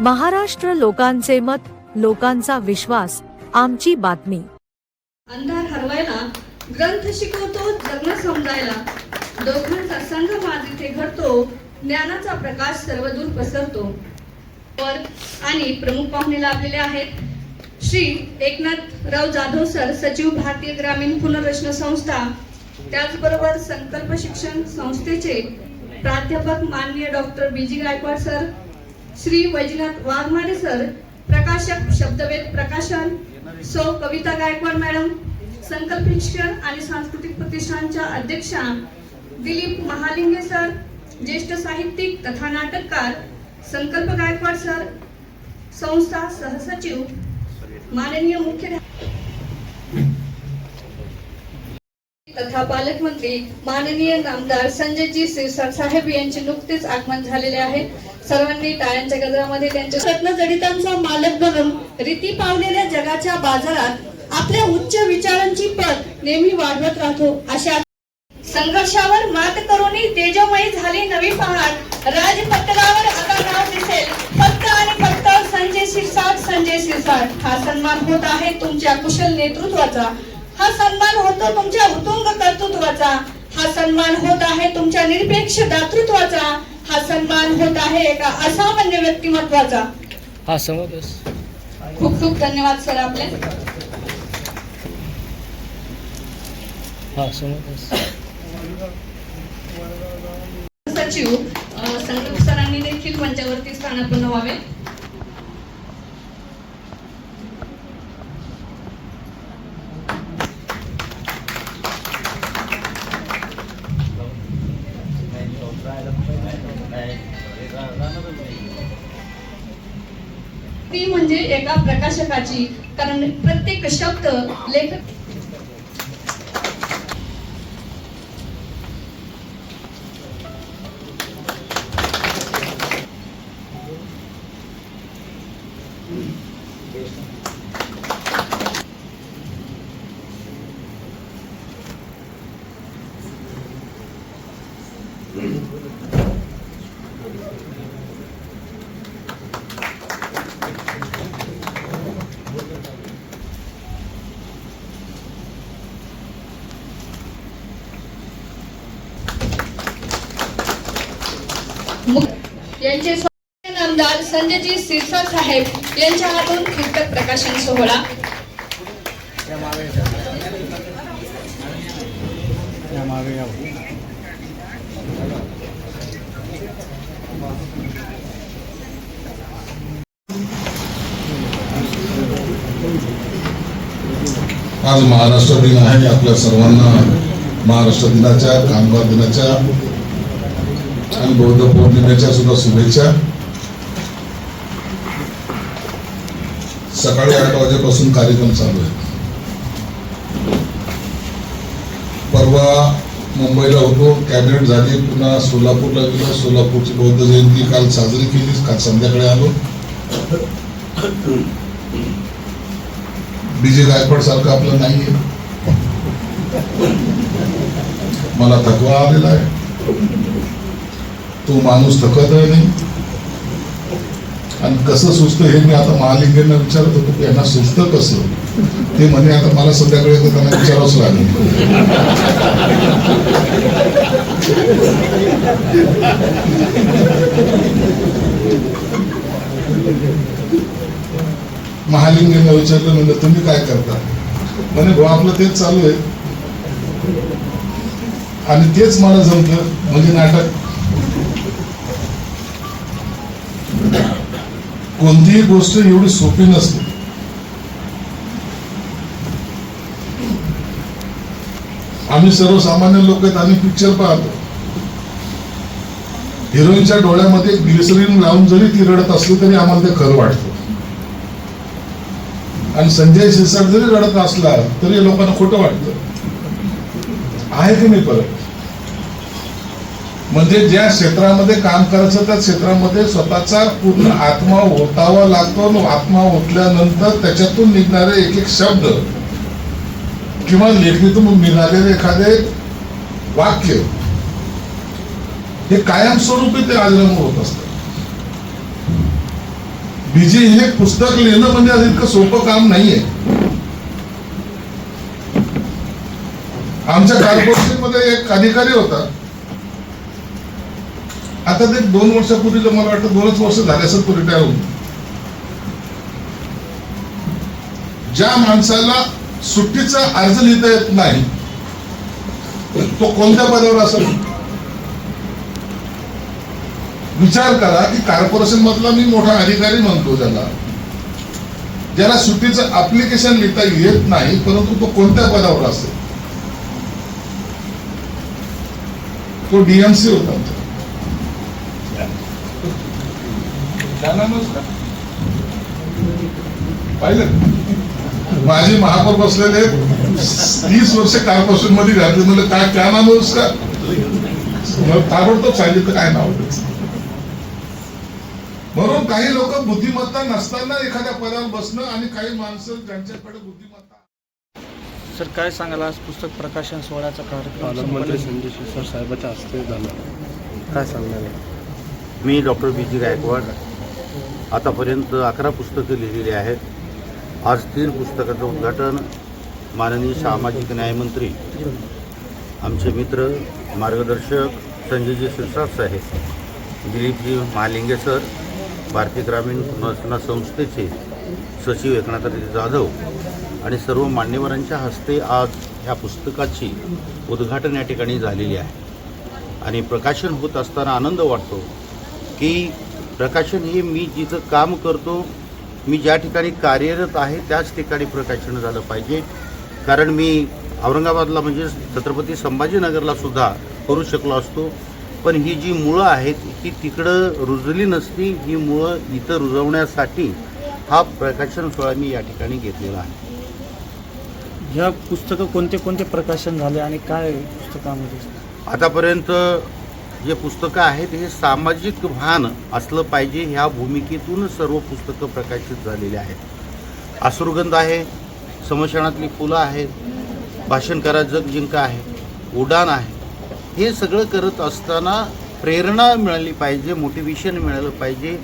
महाराष्ट्र लोकांचे मत, लोकांचा विश्वास, आमची बातमी। अंधार हरवायला ग्रंथ शिकवतो, जगणं समजायला दोघांचा संगम इथे घडतो, ज्ञानाचा प्रकाश सर्वदूर पसरतो। आणि प्रमुख पाहुणे लाभलेले आहेत श्री एकनाथराव जाधव सर, सचिव भारतीय ग्रामीण पुनर्रचना संस्था, त्याचबरोबर संकल्प शिक्षण संस्थेचे प्राध्यापक माननीय doctor B G Gaikwad sir, Shri Vaijnath Waghmare sir, प्रकाशक शब्दवेद प्रकाशन सौ कविता गायकवाड मॅडम, संकल्प शिक्षण आणि सांस्कृतिक प्रतिष्ठानच्या अध्यक्षा दिलीप महालिंगे सर, ज्येष्ठ साहित्यिक तथा नाटककार संकल्प गायकवाड सर, संस्था सहसचिव माननीय मुख्य तथा पालकमंत्री माननीय नामदार संजयजी सिरसाट साहेब यांचे नुकतेच आगमन झालेले आहे। सर्वांनी टाळ्यांच्या गजरामध्ये त्यांच्या रत्नजडितांचा मालक बनून रीती पावलेल्या जगाच्या बाजारात आपल्या उच्च विचारांची पत नेहमी वाढवत राहतो। अशा संघर्षावर मात करून तेजोमयी झाली नवी पहाट, राजपटलावर आता नाव दिसेल फक्त आणि फक्त संजय सिरसाट, संजय सिरसाट। हा सन्मान होत आहे तुमच्या कुशल नेतृत्वाचा, हा सन्मान होतो तुमच्या उत्तुंग कर्तृत्वाचा, हा सन्मान होत आहे तुमच्या निरपेक्ष दातृत्वाचा, हा सन्मान होत आहे एका असामान्य व्यक्तिमत्वाचा। हा समजस खूप खूप धन्यवाद सर आपले। हा समजस सचिव संकल्प सरांनी देखील मंचावरती स्थानापन्न व्हावे। ती म्हणजे एका प्रकाशकाची, कारण प्रत्येक शब्द लेखक यांचे नामदार संजयजी सिरसाट साहेब यांच्या हातून पुस्तक प्रकाशन सोहळा। आज महाराष्ट्र दिन आहे। आपल्या सर्वांना महाराष्ट्र दिनाच्या, कामगार दिनाच्या आणि बौद्ध पौर्णिमेच्या सुद्धा शुभेच्छा। सकाळी 8 वाजेपासून कार्यक्रम चालू आहे। परवा मुंबईला होतो, कॅबिनेट झाली, पुन्हा सोलापूरला गेलो, सोलापूरची बौद्ध जयंती काल साजरी केली, काल संध्याकाळी आलो। बीजे गायकवाड सारखं आपलं नाहीये, मला थकवा आलेला आहे। तो माणूस थकत नाही, आणि कसं सुचतं हे मी आता महालिंगेंना विचारत होतो की यांना सुचतं कसं, ते म्हणे आता मला संध्याकाळी त्यांना विचारावंच लागेल। महालिंगेंना विचारलं, म्हणजे तुम्ही काय करता, म्हणे भाऊ आपलं तेच चालू आहे आणि तेच मला जमतं, म्हणजे नाटक। कोणतीही गोष्ट एवढी सोपी नसते। आम्ही सर्वसामान्य लोक आहेत, आम्ही पिक्चर पाहतो, हिरोईनच्या डोळ्यामध्ये ग्लिसरीन लावून जरी ती रडत असली तरी आम्हाला ते खरं वाटतं, आणि संजय सिरसाट जरी रडत असला तरी लोकांना खोटं वाटतं। आहे की नाही परत? म्हणजे ज्या क्षेत्रामध्ये काम करायचं त्या क्षेत्रामध्ये स्वतःचा पूर्ण आत्मा ओतावा लागतो। आत्मा ओतल्यानंतर त्याच्यातून निघणारे एक एक शब्द किंवा लेखणीतून निघालेले एखादे वाक्य हे कायमस्वरूपी ते राजीनामा होत असतं। बीजी हे पुस्तक लिहिणं म्हणजे आज इतकं सोपं काम नाहीये. आमच्या कॉर्पोरेशन मध्ये एक अधिकारी होता, आता ते 2 वर्षापूर्वी मला वाटतं 2च वर्ष झाले असं तो रिटायर होऊन. ज्या माणसाला सुट्टीचा अर्ज लिहिता येत नाही तो कोणत्या पदावर असेल? विचार करा की कॉर्पोरेशन मधला मी मोठा अधिकारी म्हणतो ज्याला सुट्टीचं ऍप्लिकेशन लिहिता येत नाही, परंतु तो कोणत्या पदावर असेल? तो डीएमसी होता. पाहिलं, माझे महापौर बसलेले 30 वर्ष कॉर्पोरेशन मध्ये घातले, म्हणजे काय क्या नाम आहे उसका? ताबडतोब सांगितलं काय नाव त्याचं. म्हणून काही लोक बुद्धिमत्ता नसताना एखाद्या पदावर बसणं आणि काही माणसं ज्यांच्याकडे बुद्धिमत्ता. सर काय सांगाल, आज पुस्तक प्रकाशन सोहळ्याचा कार्यक्रम पालकमंत्री संजय शिरसाट साहेबांच्या हस्ते झाला, काय सांगणार आहे? मी डॉक्टर बी.जी. गायकवाड. आतापर्यंत 11 पुस्तकं लिहिलेली आहेत. आज 3 पुस्तकाचं उद्घाटन माननीय सामाजिक न्यायमंत्री आमचे मित्र मार्गदर्शक संजयजी शिरसाट साहेब, दिलीपजी महालिंगे सर, भारतीय ग्रामीण पुनर्रचना संस्थेचे सचिव एकनाथजी जाधव आणि सर्व मान्यवरांच्या हस्ते आज ह्या पुस्तकाची उद्घाटन या ठिकाणी झालेली आहे. आणि प्रकाशन होत असताना आनंद वाटतो की प्रकाशन हे मी जिथं काम करतो, मी ज्या ठिकाणी कार्यरत आहे त्याच ठिकाणी प्रकाशन झालं पाहिजे. कारण मी औरंगाबादला म्हणजे छत्रपती संभाजीनगरला सुद्धा करू शकलो असतो, पण ही जी मुळं आहेत ही तिकडं रुजली नसती. ही मुळं इथं रुजवण्यासाठी हा प्रकाशन सोहळा मी या ठिकाणी घेतलेला आहे. ह्या पुस्तकं कोणते कोणते प्रकाशन झाले आणि काय पुस्तकामध्ये? आतापर्यंत जे पुस्तकं आहेत हे सामाजिक भान असलं पाहिजे ह्या भूमिकेतून सर्व पुस्तकं प्रकाशित झालेली आहेत. अश्रुगंध आहे, समशानातली फुलं आहेत, भाषण करा जग जिंका आहे, उडान आहे. हे सगळं करत असताना प्रेरणा मिळाली पाहिजे, मोटिवेशन मिळालं पाहिजे.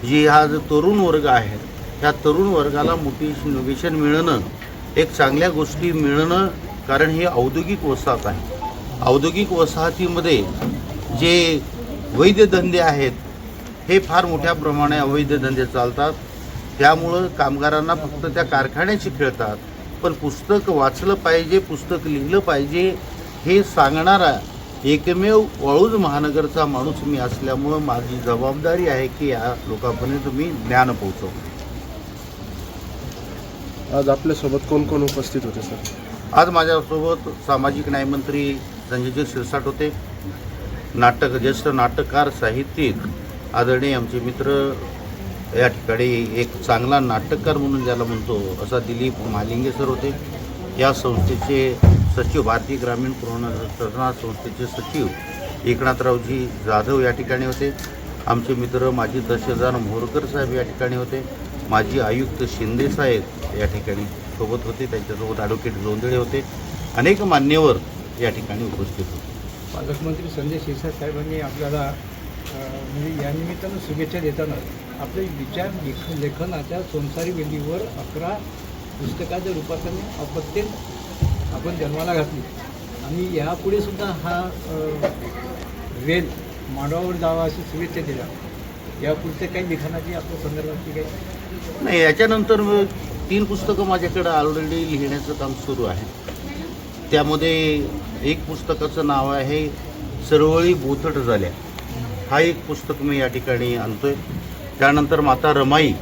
जे हा जो तरुण वर्ग आहे त्या तरुण वर्गाला मोटिवेशन मिळणं, एक चांगल्या गोष्टी मिळणं, कारण हे औद्योगिक वसाहत आहे. औद्योगिक वसाहतीमध्ये जे वैध धंदे आहेत हे फार मोठ्या प्रमाणे अवैध धंदे चालतात. त्यामुळं कामगारांना फक्त त्या कारखान्याची खेळतात. पण पुस्तक वाचलं पाहिजे, पुस्तक लिहिलं पाहिजे हे सांगणारा एकमेव वाळूज महानगरचा माणूस मी असल्यामुळं माझी जबाबदारी आहे की या लोकांपर्यंत मी ज्ञान पोहोचवतो. आज आपल्यासोबत कोण कोण उपस्थित होते सर? आज माझ्यासोबत सामाजिक न्यायमंत्री संजयजी शिरसाट होते, ज्येष्ठ नाटककार साहित्यिक आदरणीय आमचे मित्र, या ठिकाणी एक चांगला नाटककार म्हणून ज्याला म्हणतो असा दिलीप महालिंगे सर होते, या संस्थेचे सचिव, भारतीय ग्रामीण पुनर्रचना संस्थेचे सचिव एकनाथरावजी जाधव या ठिकाणी होते, आमचे मित्र माजी तहसीलदार मोहोरकर साहेब या ठिकाणी होते, माजी आयुक्त शिंदे साहेब या ठिकाणी सोबत होते, त्यांच्यासोबत ॲडव्होकेट जोंधळे होते, अनेक मान्यवर या ठिकाणी उपस्थित होते. पालकमंत्री संजय शिरसाट साहेबांनी आपल्याला म्हणजे या निमित्तानं शुभेच्छा देताना आपले विचार लेखनाच्या संसारी वेलीवर 11 पुस्तकाच्या रूपाने अपत्यात आपण जन्माला घातली आणि यापुढे सुद्धा हा वेल मांडवावर जावा अशी शुभेच्छा दिल्या. यापुढचे काही लिखाणाची आपल्या संदर्भातली काही नाही, याच्यानंतर 3 पुस्तकं माझ्याकडं ऑलरेडी लिहिण्याचं काम सुरू आहे. त्यामध्ये एक पुस्तकाचं नाव आहे सरवळी बोथट झाल्या, हा एक पुस्तक मी या ठिकाणी आणतोय. त्यानंतर माता रमाई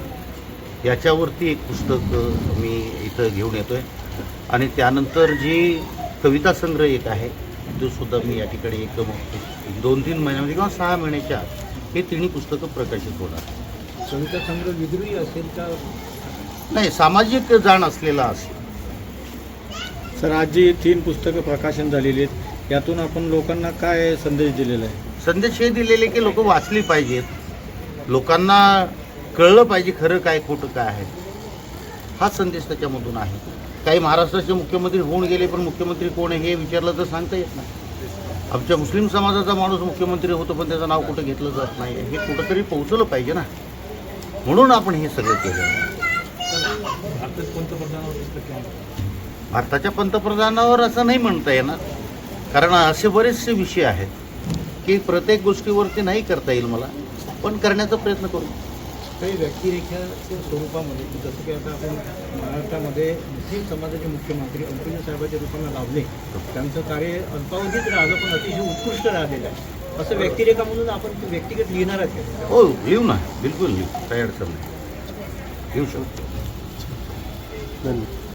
याच्यावरती एक पुस्तक मी इथं घेऊन येतोय आणि त्यानंतर जी कविता संग्रह एक आहे तो सुद्धा मी या ठिकाणी एक 2-3 महिन्यामध्ये किंवा 6 महिन्याच्या आत हे 3 पुस्तकं प्रकाशित होणार. कविता संग्रह विद्रोही असेल का? नाही, सामाजिक जाण असलेला असेल. सर आज जी 3 पुस्तकं प्रकाशन झालेली आहेत यातून आपण लोकांना काय संदेश दिलेला आहे? संदेश हे दिलेले की लोक वाचली पाहिजेत, लोकांना कळलं पाहिजे खरं काय खोटं काय आहे, हा संदेश त्याच्यामधून आहे. काही महाराष्ट्राचे मुख्यमंत्री होऊन गेले पण मुख्यमंत्री कोण आहे हे विचारलं तर सांगता येत नाही. आमच्या मुस्लिम समाजाचा माणूस मुख्यमंत्री होतो पण त्याचं नाव कुठं घेतलं जात नाही. हे कुठंतरी पोहोचलं पाहिजे ना. म्हणून आपण हे सगळं केलं. भारताच्या पंतप्रधानावर पुस्तक केलं. भारताच्या पंतप्रधानावर असं नाही म्हणता येणार, कारण असे बरेचसे विषय आहेत की प्रत्येक गोष्टीवरती नाही करता येईल मला, पण करण्याचा प्रयत्न करू. काही व्यक्तिरेखाच्या स्वरूपामध्ये जसं की आता आपण महाराष्ट्रामध्ये मुस्लिम समाजाचे मुख्यमंत्री अंकुश साहेबाच्या रूपानं लाभले, त्यांचं कार्य अल्पावधीत राहिलं पण अतिशय उत्कृष्ट राहिलेलं आहे. असं व्यक्तिरेखा म्हणून आपण व्यक्तिगत लिहिणारच आहे. हो, लिहू ना, बिलकुल लिहू, काही अडचण नाही, लिहू शकतो. धन्यवाद.